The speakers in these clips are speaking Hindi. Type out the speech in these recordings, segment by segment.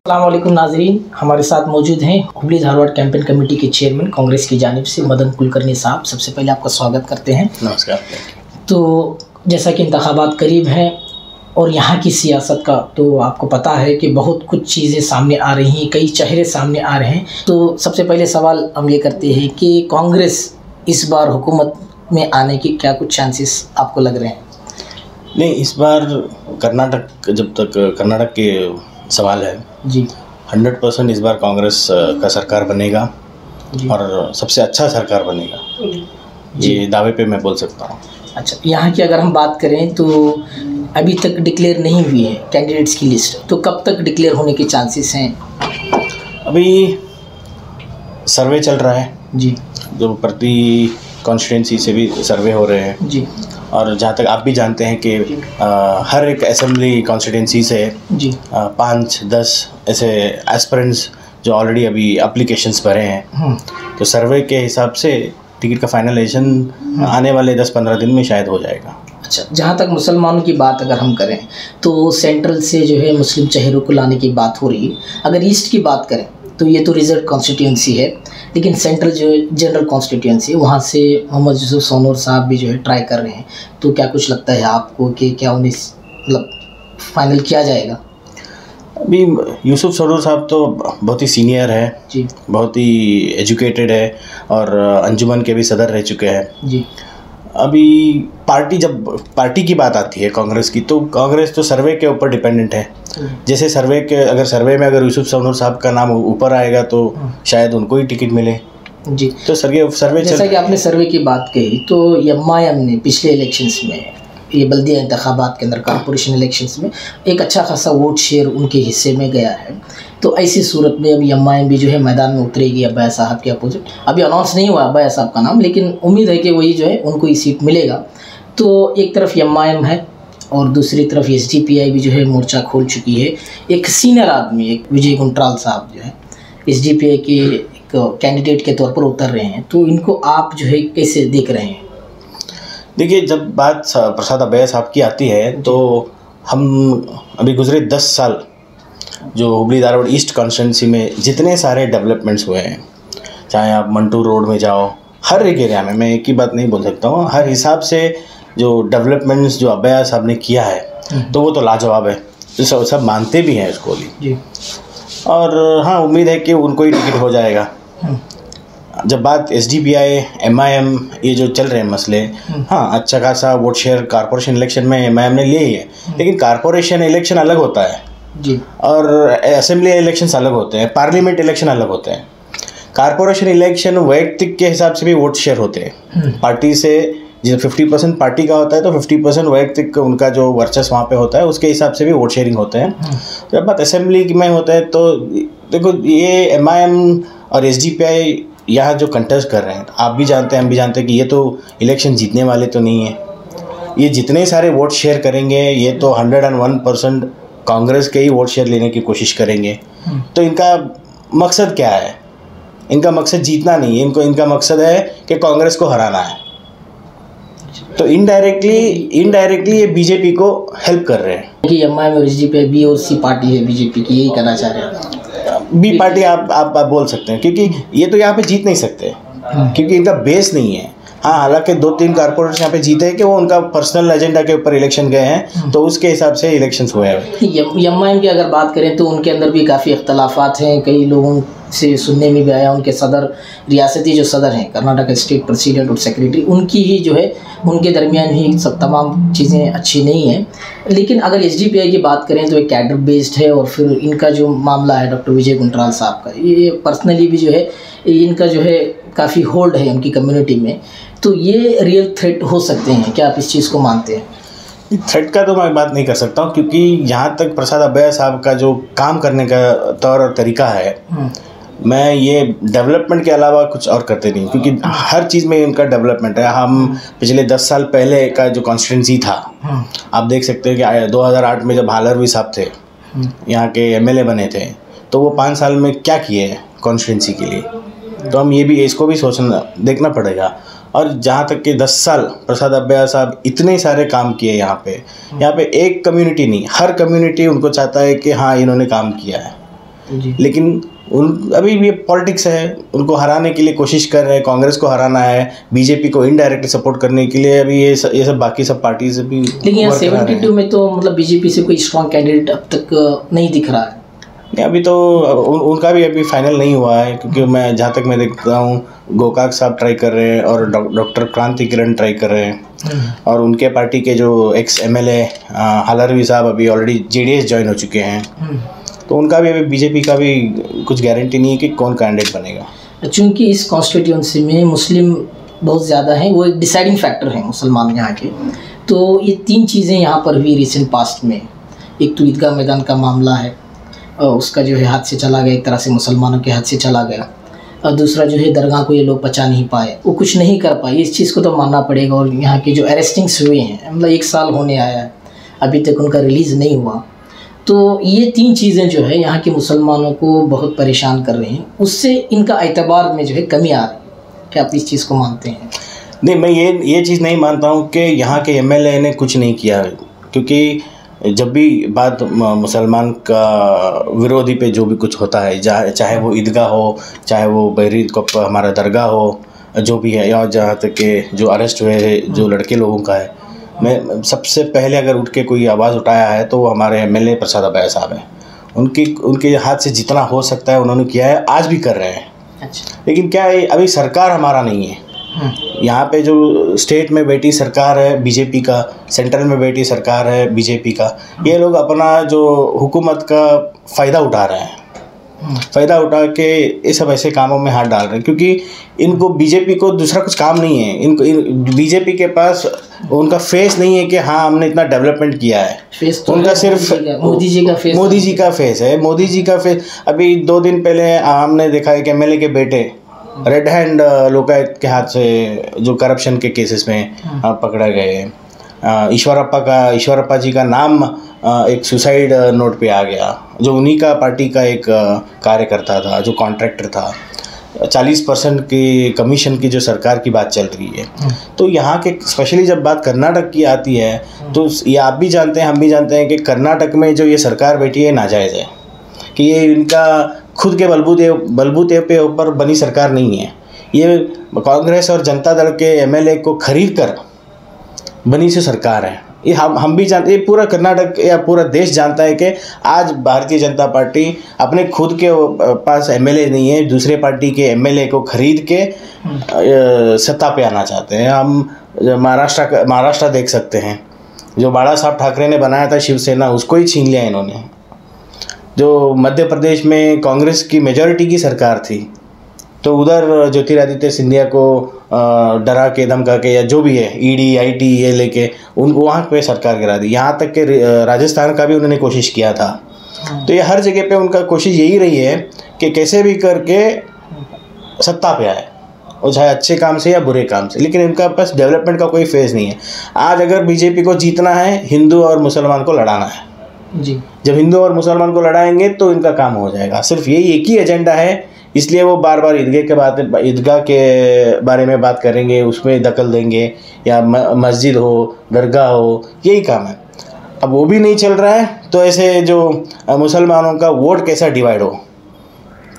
अस्सलाम वालेकुम नाजरीन, हमारे साथ मौजूद हैं हुबली धारवाड़ कैंपेन कमेटी के चेयरमैन कांग्रेस की जानिब से मदन कुलकर्णी साहब। सबसे पहले आपका स्वागत करते हैं। नमस्कार। तो जैसा कि इंतखाबात करीब हैं और यहाँ की सियासत का तो आपको पता है कि बहुत कुछ चीज़ें सामने आ रही हैं, कई चेहरे सामने आ रहे हैं। तो सबसे पहले सवाल हम ये करते हैं कि कांग्रेस इस बार हुकूमत में आने के क्या कुछ चांसेस आपको लग रहे हैं? नहीं, इस बार कर्नाटक, जब तक कर्नाटक के सवाल है जी, 100% इस बार कांग्रेस का सरकार बनेगा और सबसे अच्छा सरकार बनेगा, ये दावे पे मैं बोल सकता हूँ। अच्छा, यहाँ की अगर हम बात करें तो अभी तक डिक्लेयर नहीं हुई है कैंडिडेट्स की लिस्ट, तो कब तक डिक्लेयर होने के चांसेस हैं? अभी सर्वे चल रहा है जी, जो प्रति कॉन्स्टिट्यूंसी से भी सर्वे हो रहे हैं जी, और जहाँ तक आप भी जानते हैं कि हर एक असेंबली कॉन्स्टिट्यूंसी से जी, 5-10 ऐसे एस्पिरेंट्स जो ऑलरेडी अभी एप्लीकेशंस भरे हैं, तो सर्वे के हिसाब से टिकट का फाइनलाइजेशन आने वाले 10-15 दिन में शायद हो जाएगा। अच्छा, जहाँ तक मुसलमानों की बात अगर हम करें तो सेंट्रल से जो है मुस्लिम चेहरों को लाने की बात हो रही है। अगर ईस्ट की बात करें तो ये तो रिजर्व कॉन्स्टिट्यूंसी है, लेकिन सेंट्रल जो जनरल कॉन्स्टिट्यूंसी है वहाँ से मोहम्मद यूसुफ सोनूर साहब भी जो है ट्राई कर रहे हैं। तो क्या कुछ लगता है आपको कि क्या उन्हें मतलब फाइनल किया जाएगा? अभी यूसुफ सोनूर साहब तो बहुत ही सीनियर है जी, बहुत ही एजुकेटेड है और अंजुमन के भी सदर रह चुके हैं जी। अभी जब पार्टी की बात आती है कांग्रेस की, तो कांग्रेस तो सर्वे के ऊपर डिपेंडेंट है। जैसे सर्वे में अगर यूसुफ सोनूर साहब का नाम ऊपर आएगा तो शायद उनको ही टिकट मिले। जी, तो सर्वे जैसा कि आपने सर्वे की बात कही तो एमआईएम ने पिछले इलेक्शंस में, ये बल्दिया इंतखाबात के अंदर कॉर्पोरेशन इलेक्शंस में एक अच्छा खासा वोट शेयर उनके हिस्से में गया है। तो ऐसी सूरत में अभी एमआईएम भी जो है मैदान में उतरेगी अब्बाया साहब के अपोजिट। अभी अनाउंस नहीं हुआ अब्बाया साहब का नाम, लेकिन उम्मीद है कि वही जो है उनको ही सीट मिलेगा। तो एक तरफ एमआईएम है और दूसरी तरफ एसडीपीआई भी जो है मोर्चा खोल चुकी है। एक सीनियर आदमी, एक विजय गुंट्राल साहब जो है एसडीपीआई के एक कैंडिडेट के तौर पर उतर रहे हैं। तो इनको आप जो है कैसे देख रहे हैं? देखिए, जब बात प्रसाद अब्बाया साहब की आती है तो हम अभी गुजरे 10 साल जो हुबली धारवाड़ ईस्ट कॉन्स्टिट्यूंसी में जितने सारे डेवलपमेंट्स हुए हैं, चाहे आप मंटू रोड में जाओ, हर एक एरिया में, मैं एक ही बात नहीं बोल सकता हूँ, हर हिसाब से जो डेवलपमेंट्स जो अब्बाया साहब ने किया है तो वो तो लाजवाब है, तो सब मानते भी हैं उसको जी। और हाँ, उम्मीद है कि उनको ही टिकट हो जाएगा। जब बात एसडीपीआई एमआईएम ये जो चल रहे हैं मसले, हाँ अच्छा खासा वोट शेयर कॉर्पोरेशन इलेक्शन में एमआईएम ने लिए ही है, लेकिन कॉर्पोरेशन इलेक्शन अलग होता है जी, और असेंबली इलेक्शंस अलग होते हैं, पार्लियामेंट इलेक्शन अलग होते हैं। कॉर्पोरेशन इलेक्शन वैयक्तिक के हिसाब से भी वोट शेयर होते हैं, पार्टी से जो 50% पार्टी का होता है तो 50% वैयक्तिक उनका जो वर्चस्व वहाँ पे होता है उसके हिसाब से भी वोट शेयरिंग होते हैं। जब बात असेंबली में होता है तो देखो, ये एमआईएम और एसडीपीआई यहाँ जो कंटेस्ट कर रहे हैं, आप भी जानते हैं हम भी जानते हैं कि ये तो इलेक्शन जीतने वाले तो नहीं है। ये जितने सारे वोट शेयर करेंगे ये तो 101% कांग्रेस के ही वोट शेयर लेने की कोशिश करेंगे। तो इनका मकसद क्या है? इनका मकसद जीतना नहीं है, इनका मकसद है कि कांग्रेस को हराना है। तो इनडायरेक्टली ये बीजेपी को हेल्प कर रहे हैं कि एमआईएम और एसडीपीआई बी और सी पार्टी है बीजेपी की, यही करना चाह रहे हैं। बी पार्टी आप बोल सकते हैं, क्योंकि ये तो यहाँ पे जीत नहीं सकते क्योंकि इनका बेस नहीं है। हाँ, हालांकि 2-3 कारपोरेट्स यहाँ पे जीते हैं कि वो उनका पर्सनल एजेंडा के ऊपर इलेक्शन गए हैं, तो उसके हिसाब से इलेक्शंस हुए हैं। एमआईएम की अगर बात करें तो उनके अंदर भी काफ़ी इख्तलाफात हैं। कई लोगों से सुनने में भी आया उनके सदर, रियासती जो सदर हैं कर्नाटक स्टेट प्रेसिडेंट और सेक्रेटरी, उनकी ही जो है उनके दरमियान ही सब तमाम चीज़ें अच्छी नहीं हैं। लेकिन अगर एसडीपीआई की बात करें तो एक कैडर बेस्ड है और फिर इनका जो मामला है डॉक्टर विजय गुंट्राल साहब का, ये पर्सनली भी जो है इनका जो है काफ़ी होल्ड है उनकी कम्युनिटी में। तो ये रियल थ्रेट हो सकते हैं, क्या आप इस चीज़ को मानते हैं? थ्रेट का तो मैं बात नहीं कर सकता हूँ, क्योंकि यहाँ तक प्रसाद अब्बाया साहब का जो काम करने का तौर और तरीका है, मैं ये डेवलपमेंट के अलावा कुछ और करते नहीं, क्योंकि हर चीज़ में इनका डेवलपमेंट है। हम पिछले 10 साल पहले का जो कॉन्स्टिट्यूंसी था, आप देख सकते हैं कि 2008 में जब हालरवी साहब थे यहाँ के एमएलए बने थे, तो वो 5 साल में क्या किए कॉन्स्टिट्यूंसी के लिए, तो हम ये भी इसको भी देखना पड़ेगा। और जहाँ तक कि 10 साल प्रसाद अब्बाया साहब इतने सारे काम किए यहाँ पे एक कम्युनिटी नहीं, हर कम्युनिटी उनको चाहता है कि हाँ इन्होंने काम किया है। जी। लेकिन उन अभी ये पॉलिटिक्स है, उनको हराने के लिए कोशिश कर रहे हैं, कांग्रेस को हराना है, बीजेपी को इनडायरेक्टली सपोर्ट करने के लिए अभी ये सब बाकी सब पार्टी से भी। लेकिन यहाँ 72 में तो मतलब बीजेपी से कोई स्ट्रॉन्ग कैंडिडेट अब तक नहीं दिख रहा है। नहीं, अभी तो उनका भी अभी फाइनल नहीं हुआ है, क्योंकि मैं जहाँ तक मैं देखता हूँ गोकाक साहब ट्राई कर रहे हैं और डॉक्टर क्रांति किरण ट्राई कर रहे हैं, और उनके पार्टी के जो एक्स MLA हालरवी साहब अभी ऑलरेडी JDS ज्वाइन हो चुके हैं, तो उनका भी अभी बीजेपी का भी कुछ गारंटी नहीं है कि कौन कैंडिडेट बनेगा। चूँकि इस कॉन्स्टिट्यूंसी में मुस्लिम बहुत ज़्यादा हैं, वो एक डिसाइडिंग फैक्टर हैं मुसलमान यहाँ के, तो ये 3 चीज़ें यहाँ पर हुई रिसेंट पास्ट में। एक तो ईदगाह मैदान का मामला है, उसका जो है हाथ से चला गया, एक तरह से मुसलमानों के हाथ से चला गया, और दूसरा जो है दरगाह को ये लोग बचा नहीं पाए, वो कुछ नहीं कर पाए, इस चीज़ को तो मानना पड़ेगा। और यहाँ के जो अरेस्टिंग्स हुए हैं, मतलब 1 साल होने आया है, अभी तक उनका रिलीज़ नहीं हुआ, तो ये 3 चीज़ें जो है यहाँ के मुसलमानों को बहुत परेशान कर रही हैं, उससे इनका एतबार में जो है कमी आ रही है। क्या आप इस चीज़ को मानते हैं? नहीं, मैं ये चीज़ नहीं मानता हूँ कि यहाँ के MLA ने कुछ नहीं किया, क्योंकि जब भी बात मुसलमान का विरोधी पे जो भी कुछ होता है, चाहे वो ईदगाह हो, चाहे वो बहरी को हमारा दरगाह हो, जो भी है, या जहाँ तक के जो अरेस्ट हुए जो लड़के लोगों का है, मैं सबसे पहले अगर उठ के कोई आवाज़ उठाया है तो वो हमारे MLA प्रसाद अबाया साहब हैं। उनके हाथ से जितना हो सकता है उन्होंने किया है, आज भी कर रहे हैं। अच्छा। लेकिन क्या है, अभी सरकार हमारा नहीं है। यहाँ पे जो स्टेट में बैठी सरकार है बीजेपी का, सेंट्रल में बैठी सरकार है बीजेपी का, ये लोग अपना जो हुकूमत का फ़ायदा उठा रहे हैं, फ़ायदा उठा के ये सब ऐसे कामों में हाथ डाल रहे हैं, क्योंकि इनको बीजेपी को दूसरा कुछ काम नहीं है। इनको बीजेपी के पास उनका फेस नहीं है कि हाँ हमने इतना डेवलपमेंट किया है, फेस तो उनका सिर्फ मोदी जी का फेस, मोदी जी का फेस है, मोदी जी का फेस। अभी 2 दिन पहले हमने देखा है कि MLA के बेटे रेड हैंड लोकायत के हाथ से जो करप्शन के केसेस में पकड़ा गए, ईश्वरप्पा जी का नाम एक सुसाइड नोट पे आ गया, जो उन्हीं का पार्टी का एक कार्यकर्ता था, जो कॉन्ट्रैक्टर था। 40% की कमीशन की जो सरकार की बात चल रही है, तो यहाँ के स्पेशली जब बात कर्नाटक की आती है, तो ये आप भी जानते हैं, हम भी जानते हैं कि कर्नाटक में जो ये सरकार बैठी है नाजायज़ है, कि ये इनका खुद के बलबूते पे ऊपर बनी सरकार नहीं है। ये कांग्रेस और जनता दल के MLA को खरीद कर बनी सी सरकार है। ये हम भी जानते, ये पूरा कर्नाटक या पूरा देश जानता है कि आज भारतीय जनता पार्टी अपने खुद के पास MLA नहीं है, दूसरे पार्टी के MLA को खरीद के सत्ता पे आना चाहते हैं। हम महाराष्ट्र देख सकते हैं, जो बाला साहब ठाकरे ने बनाया था शिवसेना, उसको ही छीन लिया इन्होंने। जो मध्य प्रदेश में कांग्रेस की मेजॉरिटी की सरकार थी, तो उधर ज्योतिरादित्य सिंधिया को डरा के धमका के या जो भी है ED IT ये लेके उनको वहाँ पे सरकार गिरा दी। यहाँ तक कि राजस्थान का भी उन्होंने कोशिश किया था। तो ये हर जगह पे उनका कोशिश यही रही है कि कैसे भी करके सत्ता पे आए, और चाहे अच्छे काम से या बुरे काम से, लेकिन इनका पास डेवलपमेंट का कोई फेज नहीं है। आज अगर बीजेपी को जीतना है, हिंदू और मुसलमान को लड़ाना है जी। जब हिंदू और मुसलमान को लड़ाएंगे तो इनका काम हो जाएगा। सिर्फ यही एक ही एजेंडा है, इसलिए वो बार बार ईदगाह के बारे में बात करेंगे, उसमें दखल देंगे, या मस्जिद हो, दरगाह हो, यही काम है। अब वो भी नहीं चल रहा है, तो ऐसे जो मुसलमानों का वोट कैसा डिवाइड हो,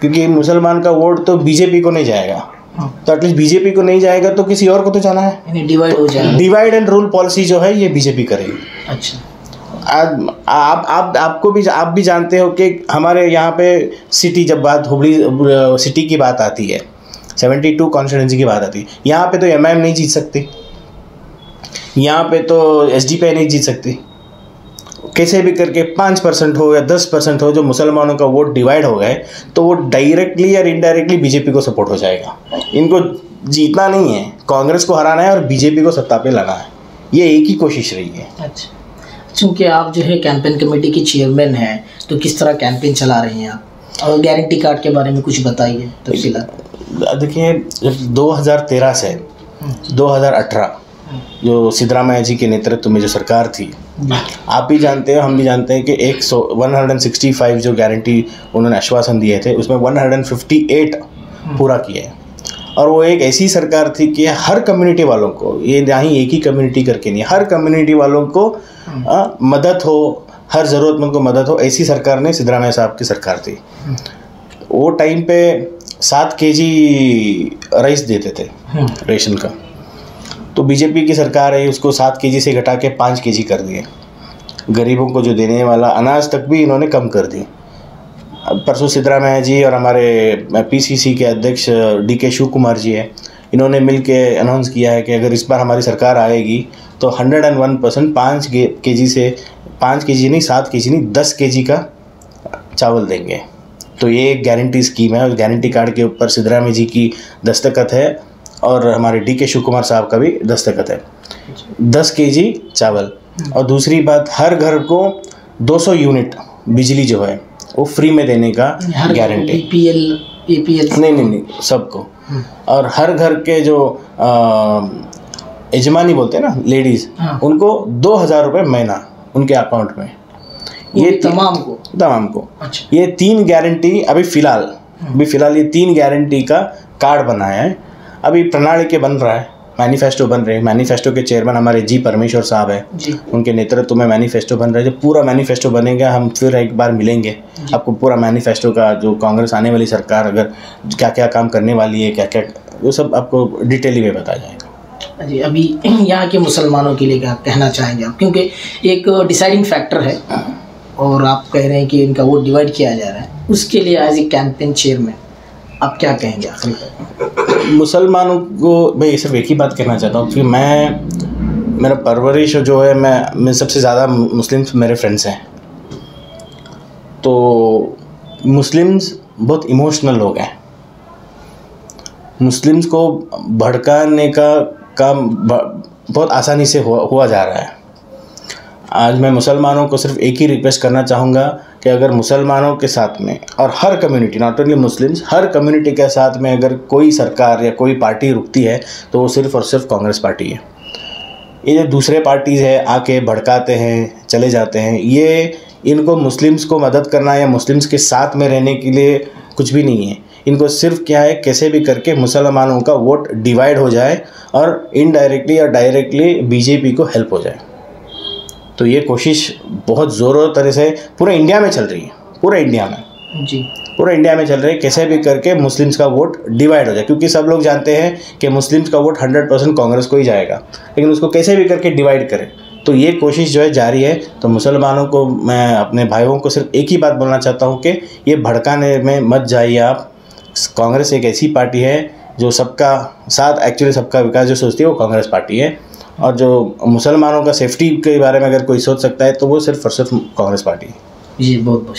क्योंकि मुसलमान का वोट तो बीजेपी को नहीं जाएगा, तो एटलीस्ट बीजेपी को नहीं जाएगा तो किसी और को तो जाना है। डिवाइड हो जाएगा। डिवाइड एंड रूल पॉलिसी जो है ये बीजेपी करेगी। अच्छा। आप भी जानते हो कि हमारे यहाँ पे सिटी, जब बात हुबली सिटी की बात आती है, 72 कॉन्स्टिट्यूंसी की बात आती है, यहाँ पे तो MIM नहीं जीत सकती, यहाँ पे तो SDPI नहीं जीत सकती। कैसे भी करके 5% हो या 10% हो, जो मुसलमानों का वोट डिवाइड हो गए, तो वो डायरेक्टली या इनडायरेक्टली बीजेपी को सपोर्ट हो जाएगा। इनको जीतना नहीं है, कांग्रेस को हराना है और बीजेपी को सत्ता पे लाना है, ये एक ही कोशिश रही है। अच्छा, चूँकि आप जो है कैंपेन कमेटी की चेयरमैन हैं, तो किस तरह कैंपेन चला रहे हैं आप, और गारंटी कार्ड के बारे में कुछ बताइए तफसीलात। देखिए, 2013 से 2018 जो सिद्धरामैया जी के नेतृत्व में जो सरकार थी, आप भी जानते हो, हम भी जानते हैं कि 165 जो गारंटी उन्होंने आश्वासन दिए थे, उसमें 158 पूरा किए। और वो एक ऐसी सरकार थी कि हर कम्युनिटी वालों को, ये ना ही एक ही कम्युनिटी करके नहीं, हर कम्युनिटी वालों को मदद हो, हर ज़रूरतमंद को मदद हो, ऐसी सरकार ने सिद्धरामैया साहब की सरकार थी। वो टाइम पे 7 kg राइस देते थे रेशन का, तो बीजेपी की सरकार है उसको 7 kg से घटा के 5 kg कर दिए। गरीबों को जो देने वाला अनाज तक भी इन्होंने कम कर दी। परसों सिद्धरामैया जी और हमारे पीसीसी के अध्यक्ष DK शिव कुमार जी है, इन्होंने मिल के अनाउंस किया है कि अगर इस बार हमारी सरकार आएगी तो 101% 5 kg से 5 kg नहीं 7 kg नहीं 10 kg का चावल देंगे। तो ये एक गारंटी स्कीम है, उस गारंटी कार्ड के ऊपर सिद्धरामैया जी की दस्तखत है और हमारे DK शिव कुमार साहब का भी दस्तखत है। 10 kg चावल। और दूसरी बात, हर घर को 200 यूनिट बिजली जो है वो फ्री में देने का गारंटी। APL नहीं सबको। और हर घर के जो यजमानी बोलते हैं ना लेडीज़, उनको 2000 रुपये महीना उनके अकाउंट में, ये तमाम को। अच्छा। ये 3 गारंटी अभी फ़िलहाल ये 3 गारंटी का कार्ड बनाया है। अभी प्रणाली के बन रहा है, मैनिफेस्टो बन रहे हैं। मैनिफेस्टो के चेयरमैन हमारे जी परमेश्वर साहब हैं, उनके नेतृत्व में मैनिफेस्टो बन रहा है। जब पूरा मैनिफेस्टो बनेगा हम फिर एक बार मिलेंगे, आपको पूरा मैनिफेस्टो का जो कांग्रेस आने वाली सरकार अगर क्या क्या काम करने वाली है, क्या क्या, वो सब आपको डिटेल में बताया जाएगा। जी, अभी यहाँ के मुसलमानों के लिए क्या कहना चाहेंगे आप, क्योंकि एक डिसाइडिंग फैक्टर है और आप कह रहे हैं कि इनका वोट डिवाइड किया जा रहा है, उसके लिए एज ए कैंपेन चेयरमैन आप क्या कहेंगे आखिर? मुसलमानों को मैं सिर्फ एक ही बात कहना चाहता हूँ कि मेरा परवरिश जो है, मैं सबसे ज़्यादा मुस्लिम्स मेरे फ्रेंड्स हैं। तो मुस्लिम्स बहुत इमोशनल लोग हैं। मुस्लिम्स को भड़काने का काम बहुत आसानी से हुआ जा रहा है। आज मैं मुसलमानों को सिर्फ एक ही रिक्वेस्ट करना चाहूँगा कि अगर मुसलमानों के साथ में, और हर कम्युनिटी, नॉट ओनली मुस्लिम्स, हर कम्युनिटी के साथ में अगर कोई सरकार या कोई पार्टी रुकती है तो वो सिर्फ़ और सिर्फ कांग्रेस पार्टी है। ये जो दूसरे पार्टीज़ है आके भड़काते हैं, चले जाते हैं, ये इनको मुस्लिम्स को मदद करना या मुस्लिम्स के साथ में रहने के लिए कुछ भी नहीं है। इनको सिर्फ क्या है, कैसे भी करके मुसलमानों का वोट डिवाइड हो जाए और इनडायरेक्टली या डायरेक्टली बीजेपी को हेल्प हो जाए। तो ये कोशिश बहुत ज़ोरों तरह से पूरे इंडिया में चल रही है, पूरे इंडिया में चल रही है, कैसे भी करके मुस्लिम्स का वोट डिवाइड हो जाए। क्योंकि सब लोग जानते हैं कि मुस्लिम्स का वोट 100% कांग्रेस को ही जाएगा, लेकिन उसको कैसे भी करके डिवाइड करें। तो ये कोशिश जो है जारी है। तो मुसलमानों को, मैं अपने भाइयों को सिर्फ एक ही बात बोलना चाहता हूँ कि ये भड़काने में मत जाइए आप। कांग्रेस एक ऐसी पार्टी है जो सबका साथ, एक्चुअली सबका विकास जो सोचती है वो कांग्रेस पार्टी है। और जो मुसलमानों का सेफ्टी के बारे में अगर कोई सोच सकता है तो वो सिर्फ और सिर्फ कांग्रेस पार्टी है। जी, बहुत बहुत